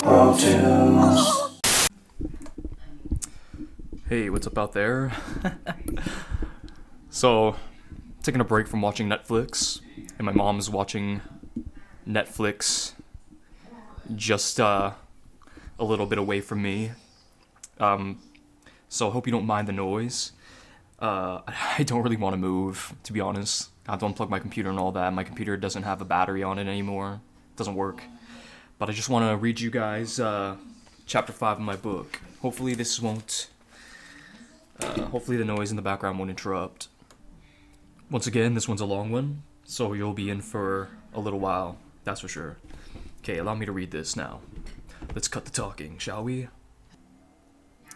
Pro Tunes. Hey, what's up out there? So, taking a break from watching Netflix, and my mom's watching Netflix just a little bit away from me. So I hope you don't mind the noise. I don't really want to move, to be honest. I have to unplug my computer and all that. My computer doesn't have a battery on it anymore. It doesn't work. But I just want to read you guys chapter 5 of my book. Hopefully this won't... hopefully the noise in the background won't interrupt. Once again, this one's a long one, so you'll be in for a little while, that's for sure. Okay, allow me to read this now. Let's cut the talking, shall we?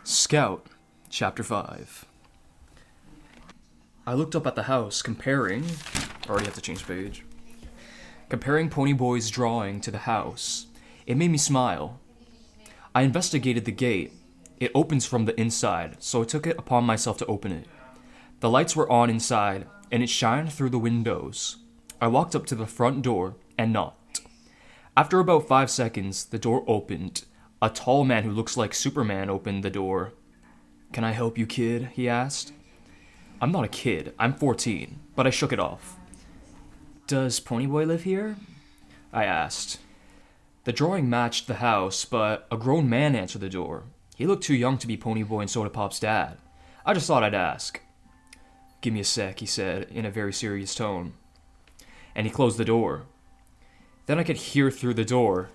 Scout, chapter 5. I looked up at the house, comparing... I already have to change page. Comparing Ponyboy's drawing to the house. It made me smile. I investigated the gate. It opens from the inside, so I took it upon myself to open it. The lights were on inside, and it shined through the windows. I walked up to the front door and knocked. After about 5 seconds, the door opened. A tall man who looks like Superman opened the door. "Can I help you, kid?" he asked. I'm not a kid, I'm 14, but I shook it off. "Does Ponyboy live here?" I asked. The drawing matched the house, but a grown man answered the door. He looked too young to be Ponyboy and Soda Pop's dad. I just thought I'd ask. "Give me a sec," he said, in a very serious tone. And he closed the door. Then I could hear through the door,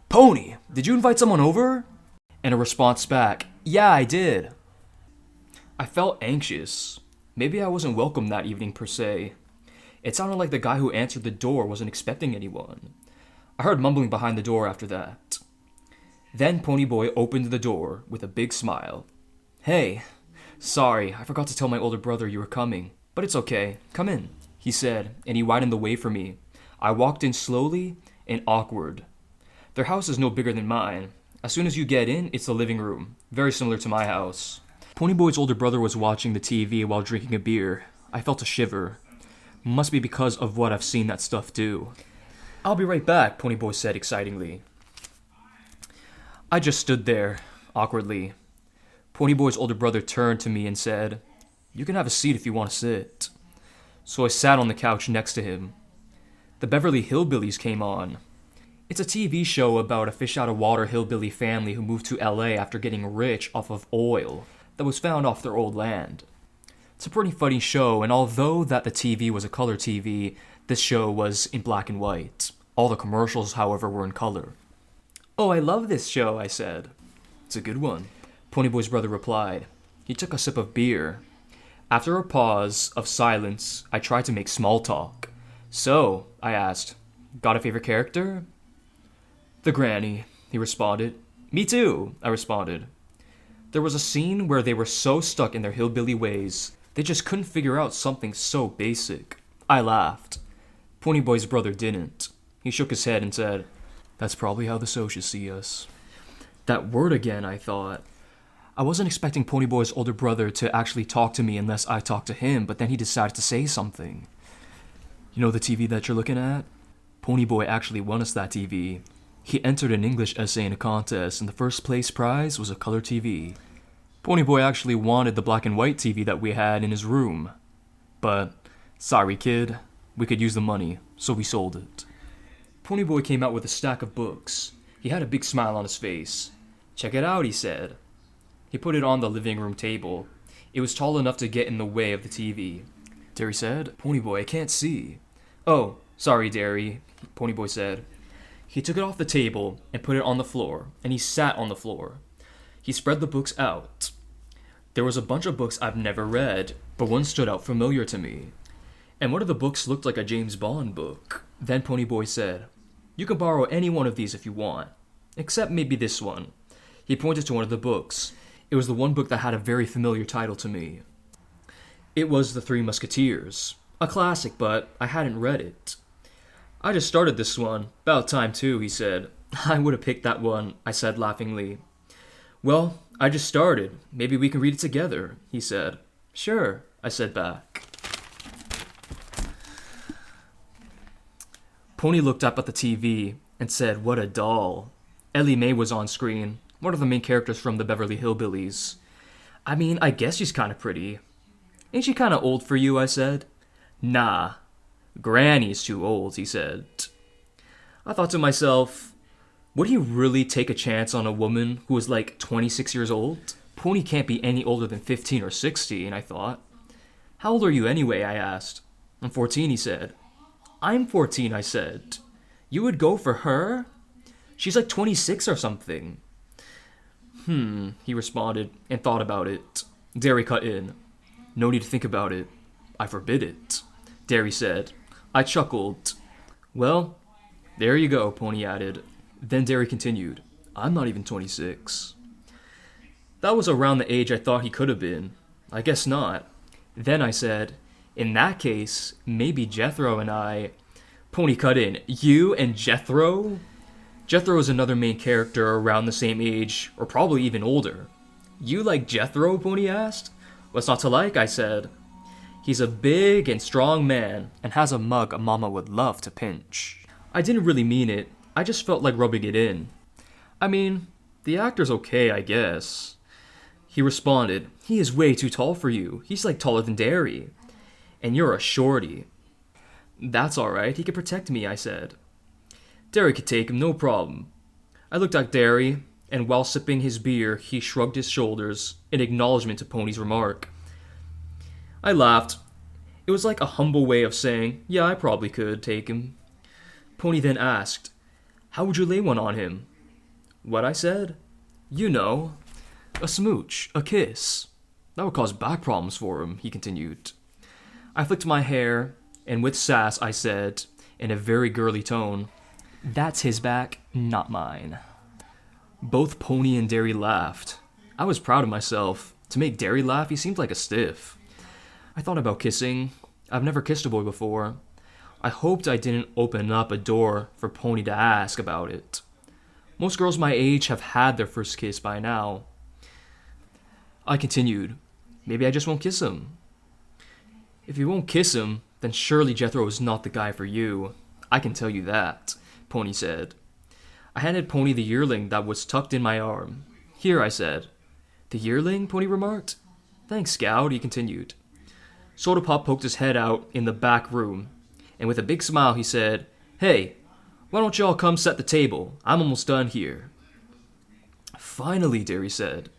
"Pony, did you invite someone over?" And a response back, "Yeah, I did." I felt anxious. Maybe I wasn't welcome that evening per se. It sounded like the guy who answered the door wasn't expecting anyone. I heard mumbling behind the door after that. Then Ponyboy opened the door with a big smile. "Hey, sorry, I forgot to tell my older brother you were coming, but it's okay, come in," he said, and he widened the way for me. I walked in slowly and awkward. Their house is no bigger than mine. As soon as you get in, it's the living room, very similar to my house. Ponyboy's older brother was watching the TV while drinking a beer. I felt a shiver. Must be because of what I've seen that stuff do. "I'll be right back," Ponyboy said excitingly. I just stood there, awkwardly. Ponyboy's older brother turned to me and said, "You can have a seat if you want to sit." So I sat on the couch next to him. The Beverly Hillbillies came on. It's a TV show about a fish-out-of-water hillbilly family who moved to LA after getting rich off of oil that was found off their old land. It's a pretty funny show, and although that the TV was a color TV, this show was in black and white. All the commercials, however, were in color. "Oh, I love this show," I said. "It's a good one," Ponyboy's brother replied. He took a sip of beer. After a pause of silence, I tried to make small talk. "So," I asked, "got a favorite character?" "The granny," he responded. "Me too," I responded. There was a scene where they were so stuck in their hillbilly ways, they just couldn't figure out something so basic. I laughed. Ponyboy's brother didn't. He shook his head and said, "That's probably how the socials see us." That word again, I thought. I wasn't expecting Ponyboy's older brother to actually talk to me unless I talked to him, but then he decided to say something. "You know the TV that you're looking at? Ponyboy actually won us that TV. He entered an English essay in a contest, and the first place prize was a color TV. Ponyboy actually wanted the black and white TV that we had in his room. But, sorry kid, we could use the money, so we sold it." Ponyboy came out with a stack of books. He had a big smile on his face. "Check it out," he said. He put it on the living room table. It was tall enough to get in the way of the TV. Derry said, "Ponyboy, I can't see." "Oh, sorry, Derry," Ponyboy said. He took it off the table and put it on the floor, and he sat on the floor. He spread the books out. There was a bunch of books I've never read, but one stood out familiar to me. And one of the books looked like a James Bond book. Then Ponyboy said, "You can borrow any one of these if you want, except maybe this one." He pointed to one of the books. It was the one book that had a very familiar title to me. It was The Three Musketeers. A classic, but I hadn't read it. "I just started this one. About time too," he said. "I would have picked that one," I said laughingly. "Well, I just started. Maybe we can read it together," he said. "Sure," I said back. Pony looked up at the TV and said, "What a doll." Ellie Mae was on screen, one of the main characters from the Beverly Hillbillies. I mean, I guess she's kinda pretty. Ain't she kinda old for you, I said. Nah, Granny's too old, he said. I thought to myself, would he really take a chance on a woman who was like 26 years old? Pony can't be any older than 15 or 16, I thought. How old are you anyway, I asked. I'm 14, he said. I'm 14, I said. You would go for her? She's like 26 or something. He responded and thought about it. Derry cut in. No need to think about it. I forbid it, Derry said. I chuckled. Well, there you go, Pony added. Then Derry continued. I'm not even 26. That was around the age I thought he could have been. I guess not. Then I said, in that case, maybe Jethro and I... Pony cut in. You and Jethro? Jethro is another main character around the same age, or probably even older. You like Jethro? Pony asked. What's not to like? I said. He's a big and strong man, and has a mug a mama would love to pinch. I didn't really mean it. I just felt like rubbing it in. I mean, the actor's okay, I guess. He responded, he is way too tall for you. He's like taller than Derry. And you're a shorty. That's alright, he can protect me, I said. Derry could take him, no problem. I looked at Derry, and while sipping his beer, he shrugged his shoulders in acknowledgement to Pony's remark. I laughed. It was like a humble way of saying, yeah, I probably could take him. Pony then asked, how would you lay one on him? What I said? You know, a smooch, a kiss. That would cause back problems for him, he continued. I flicked my hair, and with sass I said, in a very girly tone, that's his back, not mine. Both Pony and Derry laughed. I was proud of myself. To make Derry laugh, he seemed like a stiff. I thought about kissing. I've never kissed a boy before. I hoped I didn't open up a door for Pony to ask about it. Most girls my age have had their first kiss by now. I continued, maybe I just won't kiss him. If you won't kiss him, then surely Jethro is not the guy for you. I can tell you that, Pony said. I handed Pony the yearling that was tucked in my arm. Here, I said. The yearling? Pony remarked. Thanks, Scout, he continued. Soda Pop poked his head out in the back room, and with a big smile he said, Hey, why don't y'all come set the table? I'm almost done here. Finally, Derry said.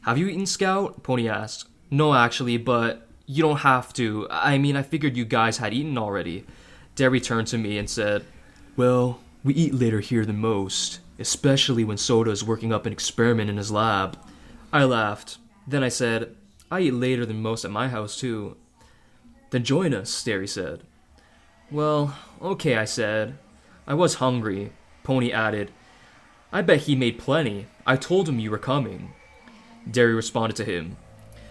Have you eaten, Scout? Pony asked. No, actually, but you don't have to. I mean, I figured you guys had eaten already. Derry turned to me and said, Well, we eat later here than most, especially when Soda is working up an experiment in his lab. I laughed. Then I said, I eat later than most at my house, too. Then join us, Derry said. Well, okay, I said. I was hungry. Pony added, I bet he made plenty. I told him you were coming. Derry responded to him,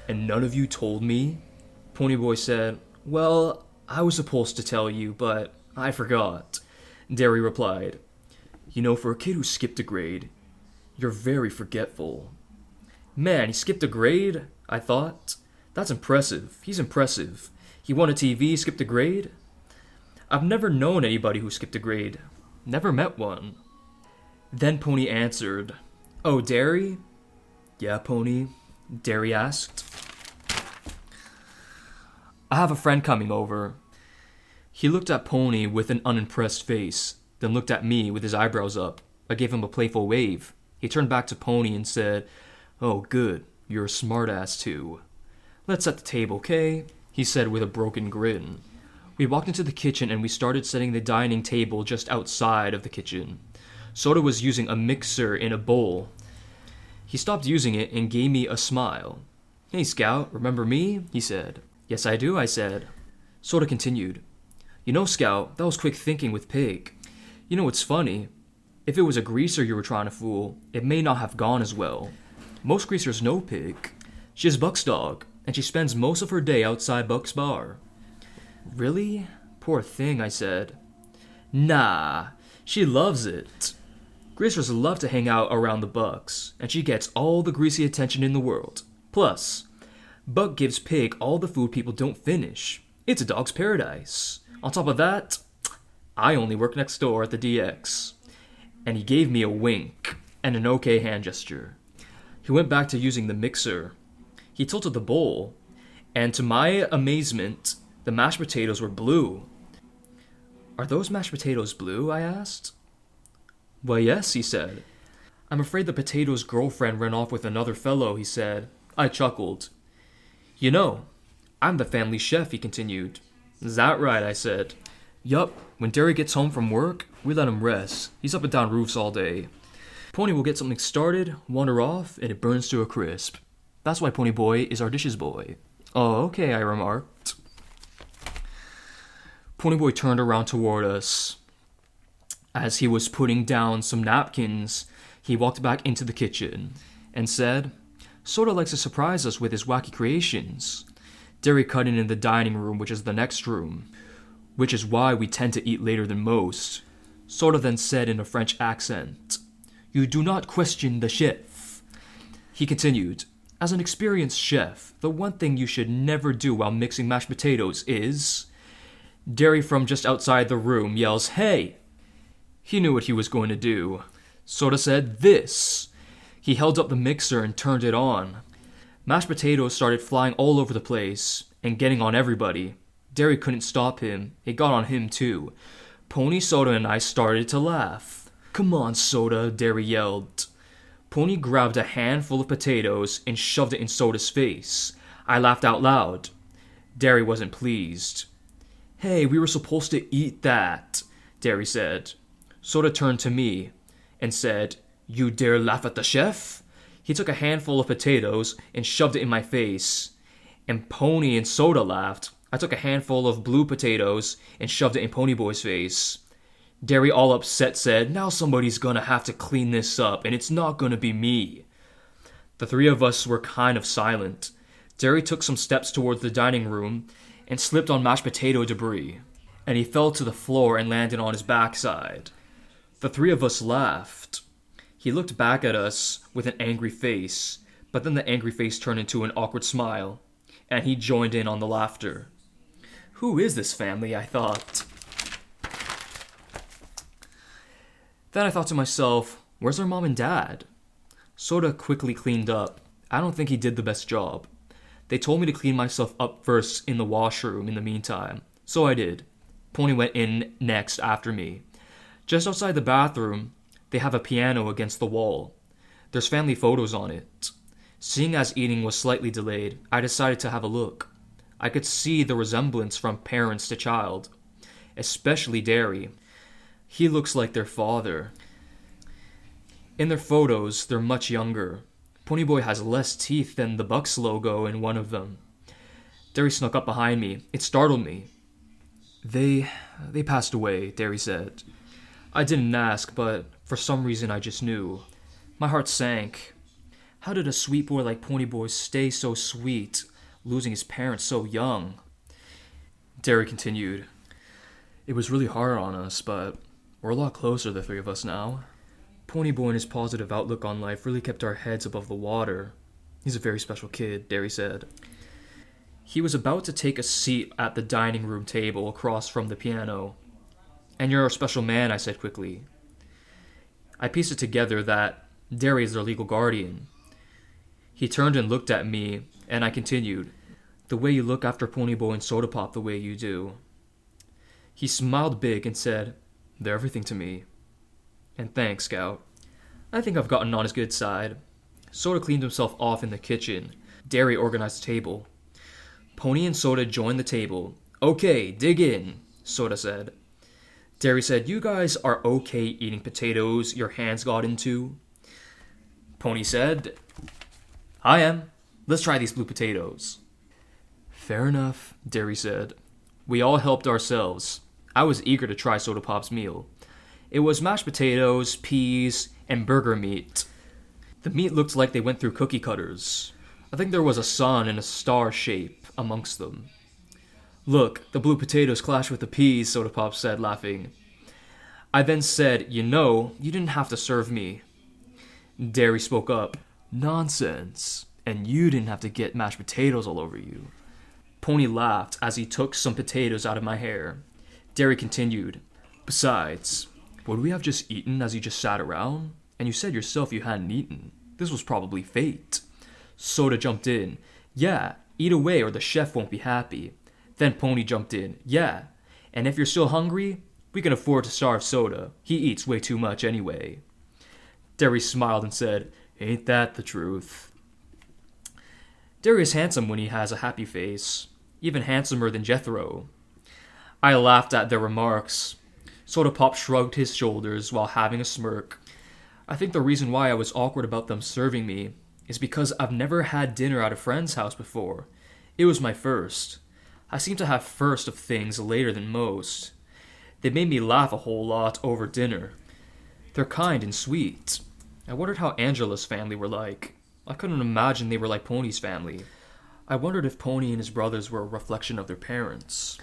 And none of you told me? Ponyboy said, Well, I was supposed to tell you, but I forgot. Derry replied, You know, for a kid who skipped a grade, you're very forgetful. Man, he skipped a grade? I thought. That's impressive. He's impressive. He won a TV, skipped a grade? I've never known anybody who skipped a grade. Never met one. Then Pony answered, Oh, Derry? Yeah, Pony? Derry asked. I have a friend coming over. He looked at Pony with an unimpressed face, then looked at me with his eyebrows up. I gave him a playful wave. He turned back to Pony and said, Oh, good. You're a smartass, too. Let's set the table, okay? He said with a broken grin. We walked into the kitchen and we started setting the dining table just outside of the kitchen. Soda was using a mixer in a bowl. He stopped using it and gave me a smile. Hey, Scout, remember me? He said. Yes, I do, I said. Soda continued. You know, Scout, that was quick thinking with Pig. You know, it's funny. If it was a greaser you were trying to fool, it may not have gone as well. Most greasers know Pig. She's Buck's dog, and she spends most of her day outside Buck's bar. Really? Poor thing, I said. Nah, she loves it. Greasers love to hang out around the Bucks, and she gets all the greasy attention in the world. Plus, Buck gives Pig all the food people don't finish. It's a dog's paradise. On top of that, I only work next door at the DX. and he gave me a wink and an okay hand gesture. He went back to using the mixer. He tilted the bowl, and to my amazement, the mashed potatoes were blue. "Are those mashed potatoes blue?" I asked. "Well, yes," he said. "I'm afraid the potato's girlfriend ran off with another fellow," he said. I chuckled. "You know, I'm the family chef," he continued. "Is that right?" I said. "Yup, when Derry gets home from work, we let him rest. He's up and down roofs all day. Pony will get something started, wander off, and it burns to a crisp. That's why Pony Boy is our dishes boy." "Oh, okay," I remarked. Pony Boy turned around toward us. As he was putting down some napkins, he walked back into the kitchen and said, "Soda likes to surprise us with his wacky creations. Derry cut in the dining room, which is the next room, which is why we tend to eat later than most." Soda then said in a French accent, "You do not question the chef." He continued, "As an experienced chef, the one thing you should never do while mixing mashed potatoes is..." Derry from just outside the room yells, "Hey!" He knew what he was going to do. Soda said, "This." He held up the mixer and turned it on. Mashed potatoes started flying all over the place and getting on everybody. Derry couldn't stop him. It got on him too. Pony, Soda, and I started to laugh. "Come on, Soda," Derry yelled. Pony grabbed a handful of potatoes and shoved it in Soda's face. I laughed out loud. Derry wasn't pleased. "Hey, we were supposed to eat that," Derry said. Soda turned to me and said, "You dare laugh at the chef?" He took a handful of potatoes and shoved it in my face. And Pony and Soda laughed. I took a handful of blue potatoes and shoved it in Pony Boy's face. Derry, all upset, said, "Now somebody's gonna have to clean this up, and it's not gonna be me." The three of us were kind of silent. Derry took some steps towards the dining room and slipped on mashed potato debris, and he fell to the floor and landed on his backside. The three of us laughed. He looked back at us with an angry face, but then the angry face turned into an awkward smile, and he joined in on the laughter. Who is this family, I thought. Then I thought to myself, where's our mom and dad? Soda quickly cleaned up. I don't think he did the best job. They told me to clean myself up first in the washroom in the meantime, so I did. Pony went in next after me. Just outside the bathroom, they have a piano against the wall. There's family photos on it. Seeing as eating was slightly delayed, I decided to have a look. I could see the resemblance from parents to child, especially Derry. He looks like their father. In their photos, they're much younger. Ponyboy has less teeth than the Bucks logo in one of them. Derry snuck up behind me. It startled me. They passed away, Derry said. I didn't ask, but for some reason I just knew. My heart sank. How did a sweet boy like Ponyboy stay so sweet, losing his parents so young? Derry continued. It was really hard on us, but we're a lot closer, the three of us now. Ponyboy and his positive outlook on life really kept our heads above the water. He's a very special kid, Derry said. He was about to take a seat at the dining room table across from the piano. And you're a special man, I said quickly. I pieced it together that Derry is their legal guardian. He turned and looked at me, and I continued, the way you look after Ponyboy and Soda Pop the way you do. He smiled big and said, they're everything to me. And thanks, Scout. I think I've gotten on his good side. Soda cleaned himself off in the kitchen. Derry organized the table. Pony and Soda joined the table. Okay, dig in, Soda said. Derry said, you guys are okay eating potatoes your hands got into? Pony said, I am. Let's try these blue potatoes. Fair enough, Derry said. We all helped ourselves. I was eager to try Soda Pop's meal. It was mashed potatoes, peas, and burger meat. The meat looked like they went through cookie cutters. I think there was a sun and a star shape amongst them. Look, the blue potatoes clash with the peas, Soda Pop said, laughing. I then said, you didn't have to serve me. Derry spoke up. Nonsense. And you didn't have to get mashed potatoes all over you. Pony laughed as he took some potatoes out of my hair. Derry continued. Besides, Would we have just eaten as you just sat around? And you said yourself you hadn't eaten. This was probably fate. Soda jumped in. Yeah, eat away or the chef won't be happy. Then Pony jumped in. Yeah, and if you're still hungry, we can afford to starve Soda. He eats way too much anyway. Derry smiled and said, ain't that the truth? Derry is handsome when he has a happy face, even handsomer than Jethro. I laughed at their remarks. Soda Pop shrugged his shoulders while having a smirk. I think the reason why I was awkward about them serving me is because I've never had dinner at a friend's house before. It was my first. I seem to have first of things later than most. They made me laugh a whole lot over dinner. They're kind and sweet. I wondered how Angela's family were like. I couldn't imagine they were like Pony's family. I wondered if Pony and his brothers were a reflection of their parents.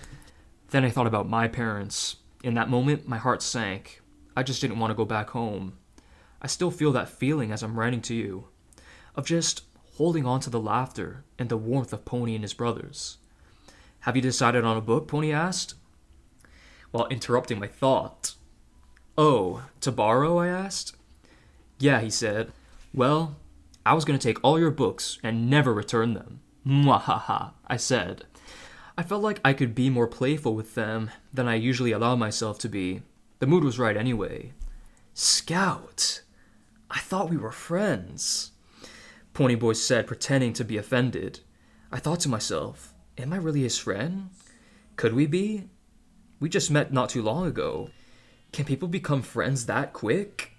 Then I thought about my parents. In that moment, my heart sank. I just didn't want to go back home. I still feel that feeling as I'm writing to you, of just holding on to the laughter and the warmth of Pony and his brothers. Have you decided on a book? Pony asked, while interrupting my thought. Oh, to borrow? I asked. Yeah, he said. Well, I was going to take all your books and never return them. Mwahaha, I said. I felt like I could be more playful with them than I usually allow myself to be. The mood was right anyway. Scout, I thought we were friends, Ponyboy said, pretending to be offended. I thought to myself, am I really his friend? Could we be? We just met not too long ago. Can people become friends that quick?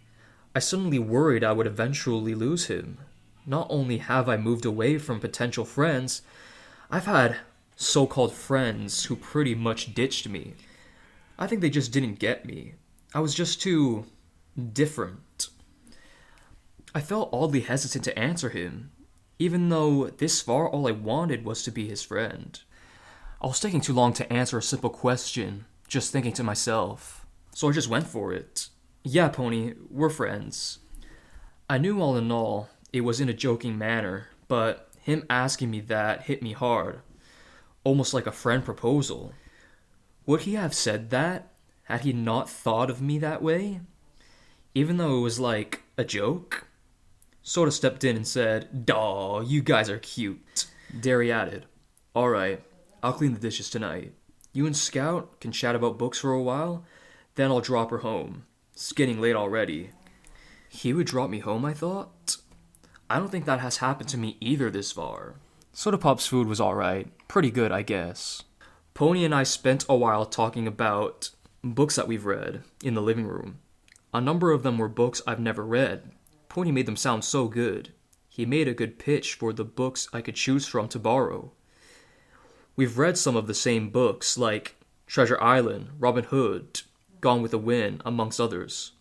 I suddenly worried I would eventually lose him. Not only have I moved away from potential friends, I've had so-called friends who pretty much ditched me. I think they just didn't get me. I was just too different. I felt oddly hesitant to answer him, even though this far all I wanted was to be his friend. I was taking too long to answer a simple question, just thinking to myself. So I just went for it. Yeah, Pony, we're friends. I knew all in all it was in a joking manner, but him asking me that hit me hard. Almost like a friend proposal. Would he have said that had he not thought of me that way? Even though it was like a joke? Soda stepped in and said, Daw, you guys are cute. Derry added, Alright, I'll clean the dishes tonight. You and Scout can chat about books for a while, then I'll drop her home. It's getting late already. He would drop me home, I thought? I don't think that has happened to me either this far. Soda Pop's food was alright. Pretty good, I guess. Pony and I spent a while talking about books that we've read in the living room. A number of them were books I've never read. Pony made them sound so good. He made a good pitch for the books I could choose from to borrow. We've read some of the same books, like Treasure Island, Robin Hood, Gone with the Wind, amongst others.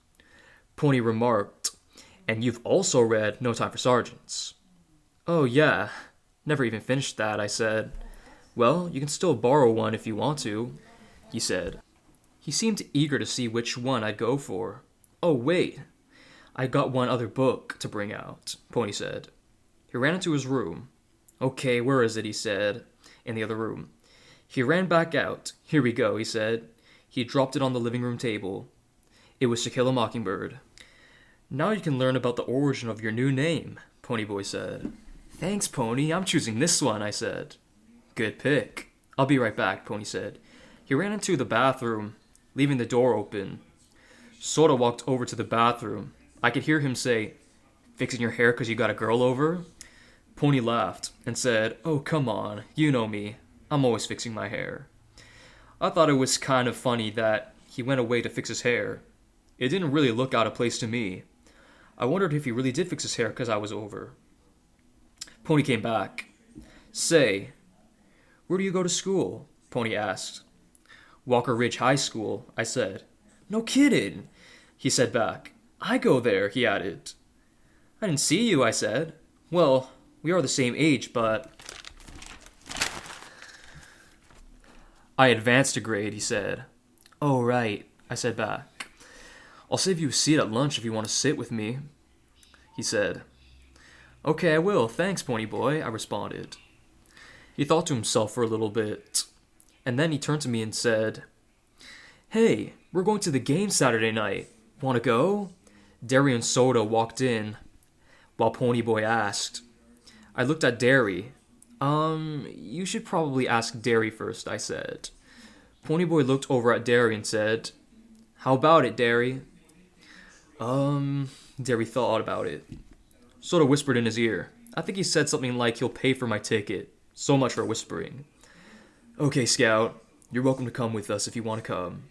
Pony remarked, and you've also read No Time for Sergeants. Oh yeah, never even finished that, I said. Well, you can still borrow one if you want to, he said. He seemed eager to see which one I'd go for. Oh wait, I got one other book to bring out, Pony said. He ran into his room. Okay, where is it, he said, in the other room. He ran back out. Here we go, he said. He dropped it on the living room table. It was To Kill a Mockingbird. Now you can learn about the origin of your new name, Ponyboy said. Thanks, Pony, I'm choosing this one, I said. Good pick. I'll be right back, Pony said. He ran into the bathroom, leaving the door open. Soda walked over to the bathroom. I could hear him say, Fixing your hair 'cause you got a girl over? Pony laughed and said, Oh, come on, you know me. I'm always fixing my hair. I thought it was kind of funny that he went away to fix his hair. It didn't really look out of place to me. I wondered if he really did fix his hair 'cause I was over. Pony came back. Say, where do you go to school? Pony asked. Walker Ridge High School, I said. No kidding, he said back. I go there, he added. I didn't see you, I said. Well, we are the same age, but... I advanced a grade, he said. Oh, right, I said back. I'll save you a seat at lunch if you want to sit with me, he said. Okay, I will, thanks, Ponyboy, I responded. He thought to himself for a little bit, and then he turned to me and said, Hey, We're going to the game Saturday night. Want to go? Derry and Soda walked in while Ponyboy asked. I looked at Derry. You should probably ask Derry first, I said. Ponyboy looked over at Derry and said, How about it, Derry? Derry thought about it. Soda whispered in his ear. I think he said something like he'll pay for my ticket. So much for whispering. Okay, Scout. You're welcome to come with us if you want to come.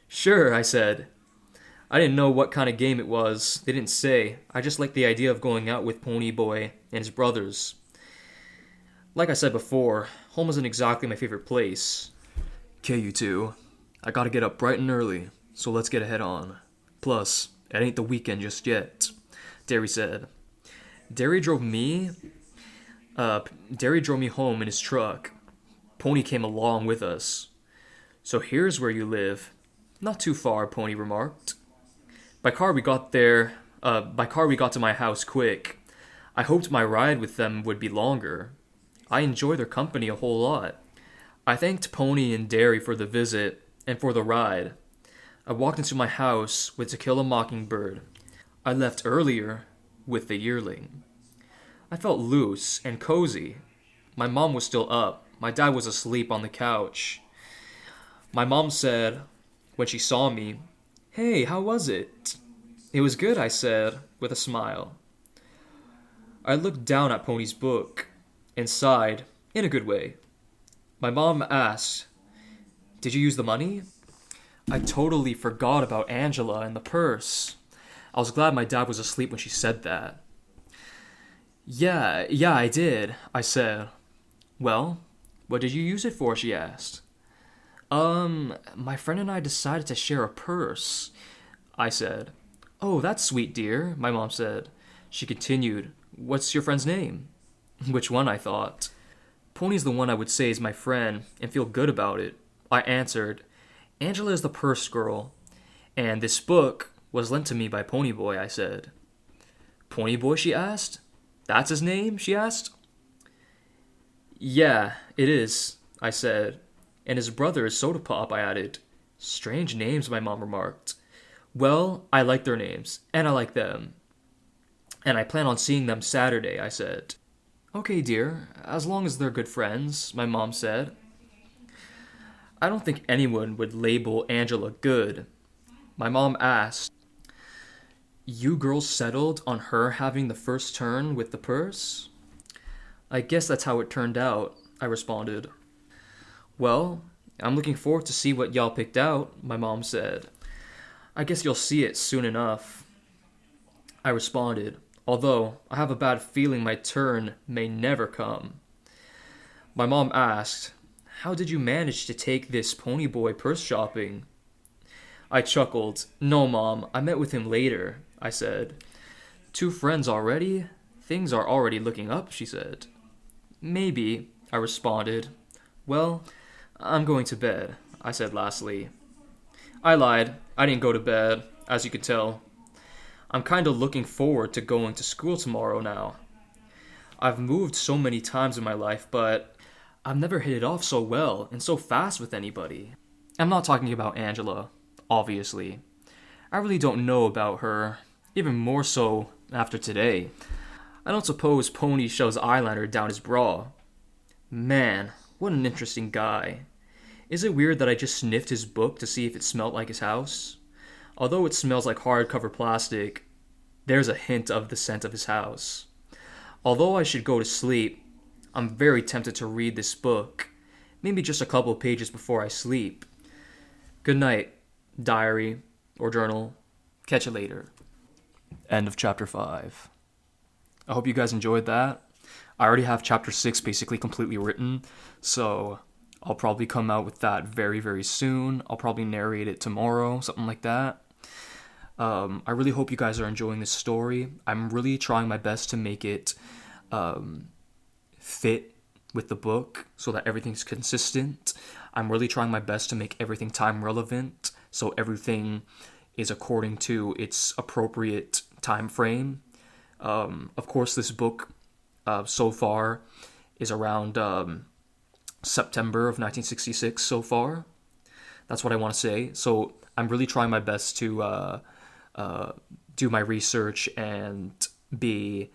Sure, I said. I didn't know what kind of game it was. They didn't say. I just liked the idea of going out with Ponyboy and his brothers. Like I said before, home isn't exactly my favorite place. Okay, you two. I gotta get up bright and early, so let's get ahead on. Plus, it ain't the weekend just yet, Derry said. Derry drove me home in his truck. Pony came along with us. So here's where you live. Not too far, Pony remarked. By car we got to my house quick. I hoped my ride with them would be longer. I enjoy their company a whole lot. I thanked Pony and Derry for the visit and for the ride. I walked into my house with To Kill a Mockingbird. I left earlier with The Yearling. I felt loose and cozy. My mom was still up. My dad was asleep on the couch. My mom said, when she saw me, Hey, how was it? It was good, I said, with a smile. I looked down at Pony's book and sighed, in a good way. My mom asked, Did you use the money? I totally forgot about Angela and the purse. I was glad my dad was asleep when she said that. Yeah, I did, I said. Well, what did you use it for, she asked. My friend and I decided to share a purse, I said. Oh, that's sweet, dear, my mom said. She continued, What's your friend's name? Which one, I thought. Pony's the one I would say is my friend and feel good about it. I answered, Angela is the purse girl, and this book was lent to me by Ponyboy, I said. Ponyboy, she asked? That's his name, she asked. Yeah, it is, I said. And his brother is Soda Pop, I added. Strange names, my mom remarked. Well, I like their names, and I like them. And I plan on seeing them Saturday, I said. Okay, dear, as long as they're good friends, my mom said. I don't think anyone would label Angela good. My mom asked, You girls settled on her having the first turn with the purse? I guess that's how it turned out, I responded. Well, I'm looking forward to see what y'all picked out, my mom said. I guess you'll see it soon enough, I responded, although I have a bad feeling my turn may never come. My mom asked, How did you manage to take this Ponyboy purse shopping? I chuckled. No, Mom, I met with him later, I said. 2 friends already? Things are already looking up, she said. Maybe, I responded. Well, I'm going to bed, I said lastly. I lied. I didn't go to bed, as you could tell. I'm kinda looking forward to going to school tomorrow now. I've moved so many times in my life, but I've never hit it off so well and so fast with anybody. I'm not talking about Angela, obviously. I really don't know about her, even more so after today. I don't suppose Pony shoves eyeliner down his bra. Man, what an interesting guy. Is it weird that I just sniffed his book to see if it smelled like his house? Although it smells like hardcover plastic, there's a hint of the scent of his house. Although I should go to sleep, I'm very tempted to read this book, maybe just a couple pages before I sleep. Good night, diary or journal. Catch you later. End of chapter 5. I hope you guys enjoyed that. I already have chapter 6 basically completely written, so I'll probably come out with that very, very soon. I'll probably narrate it tomorrow, something like that. I really hope you guys are enjoying this story. I'm really trying my best to make it fit with the book so that everything's consistent. I'm really trying my best to make everything time relevant, so everything is according to its appropriate time frame. Of course, this book so far is around September of 1966 so far. That's what I want to say. So I'm really trying my best to do my research and be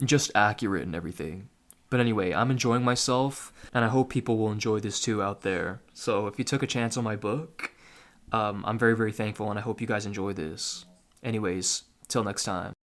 just accurate and everything. But anyway, I'm enjoying myself, and I hope people will enjoy this too out there. So if you took a chance on my book, I'm very, very thankful, and I hope you guys enjoy this. Anyways, till next time.